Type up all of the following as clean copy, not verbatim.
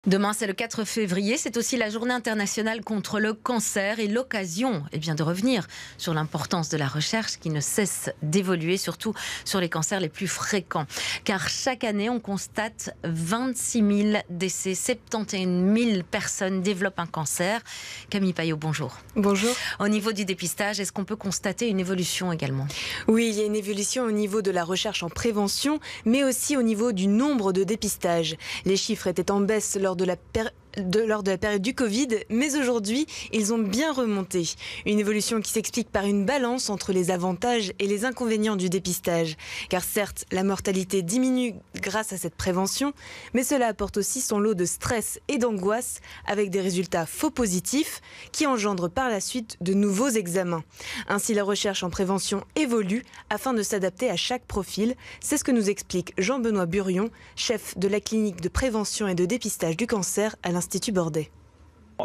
Demain, c'est le 4 février. C'est aussi la journée internationale contre le cancer et l'occasion de revenir sur l'importance de la recherche qui ne cesse d'évoluer, surtout sur les cancers les plus fréquents. Car chaque année, on constate 26 000 décès, 71 000 personnes développent un cancer. Camille Payot, bonjour. Bonjour. Au niveau du dépistage, est-ce qu'on peut constater une évolution également ? Oui, il y a une évolution au niveau de la recherche en prévention, mais aussi au niveau du nombre de dépistages. Les chiffres étaient en baisse lors de la période du Covid, mais aujourd'hui, ils ont bien remonté. Une évolution qui s'explique par une balance entre les avantages et les inconvénients du dépistage. Car certes, la mortalité diminue grâce à cette prévention, mais cela apporte aussi son lot de stress et d'angoisse, avec des résultats faux positifs qui engendrent par la suite de nouveaux examens. Ainsi, la recherche en prévention évolue afin de s'adapter à chaque profil. C'est ce que nous explique Jean-Benoît Burion, chef de la clinique de prévention et de dépistage du cancer à l'Institut Bordet.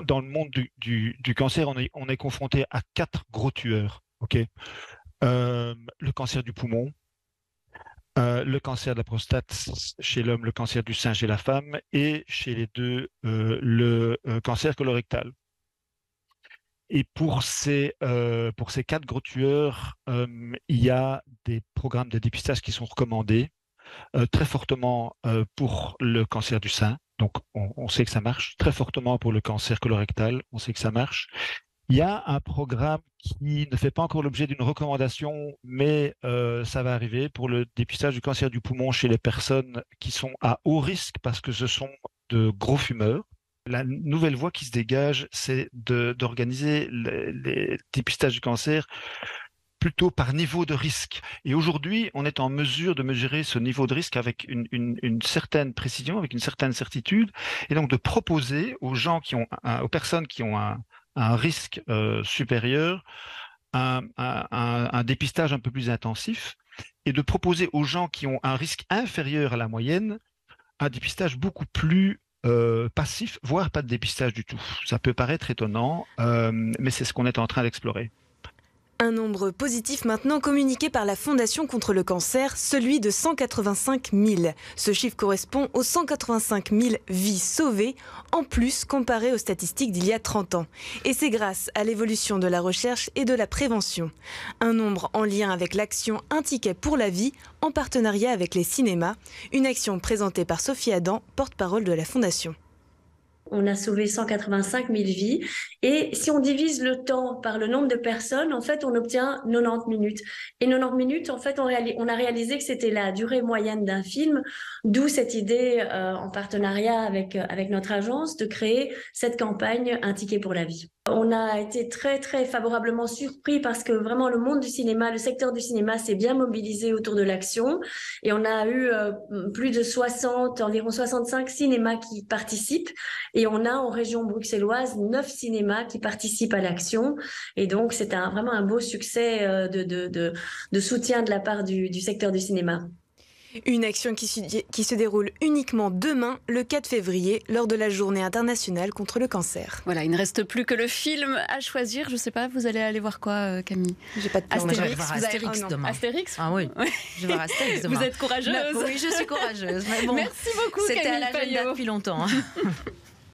Dans le monde du cancer, on est confronté à 4 gros tueurs. Le cancer du poumon, le cancer de la prostate chez l'homme, le cancer du sein chez la femme, et chez les deux, le cancer colorectal. Et pour ces 4 gros tueurs, il y a des programmes de dépistage qui sont recommandés très fortement pour le cancer du sein. Donc, on sait que ça marche. Très fortement pour le cancer colorectal, on sait que ça marche. Il y a un programme qui ne fait pas encore l'objet d'une recommandation, mais ça va arriver pour le dépistage du cancer du poumon chez les personnes qui sont à haut risque parce que ce sont de gros fumeurs. La nouvelle voie qui se dégage, c'est d'organiser les dépistages du cancer plutôt par niveau de risque. Et aujourd'hui, on est en mesure de mesurer ce niveau de risque avec une certaine précision, avec une certaine certitude, et donc de proposer aux gens aux personnes qui ont un risque supérieur, un dépistage un peu plus intensif, et de proposer aux gens qui ont un risque inférieur à la moyenne, un dépistage beaucoup plus passif, voire pas de dépistage du tout. Ça peut paraître étonnant, mais c'est ce qu'on est en train d'explorer. Un nombre positif maintenant communiqué par la Fondation contre le cancer, celui de 185 000. Ce chiffre correspond aux 185 000 vies sauvées, en plus comparé aux statistiques d'il y a 30 ans. Et c'est grâce à l'évolution de la recherche et de la prévention. Un nombre en lien avec l'action Un ticket pour la vie, en partenariat avec les cinémas. Une action présentée par Sophie Adam, porte-parole de la Fondation. On a sauvé 185 000 vies et si on divise le temps par le nombre de personnes, en fait, on obtient 90 minutes. Et 90 minutes, en fait, on a réalisé que c'était la durée moyenne d'un film, d'où cette idée en partenariat avec notre agence de créer cette campagne Un ticket pour la vie. On a été très, très favorablement surpris parce que vraiment le monde du cinéma, le secteur du cinéma s'est bien mobilisé autour de l'action et on a eu plus de environ 65 cinémas qui participent et on a en région bruxelloise 9 cinémas qui participent à l'action et donc c'est vraiment un beau succès de soutien de la part du secteur du cinéma. Une action qui se déroule uniquement demain, le 4 février, lors de la journée internationale contre le cancer. Voilà, il ne reste plus que le film à choisir. Je ne sais pas, vous allez aller voir quoi, Camille ? J'ai pas de plan. Je vais voir Astérix demain. Astérix ? Ah oui, je vais voir Astérix demain. Vous êtes courageuse. Oui, je suis courageuse. Mais bon, merci beaucoup, c'était Camille à l'agenda Payot. depuis longtemps.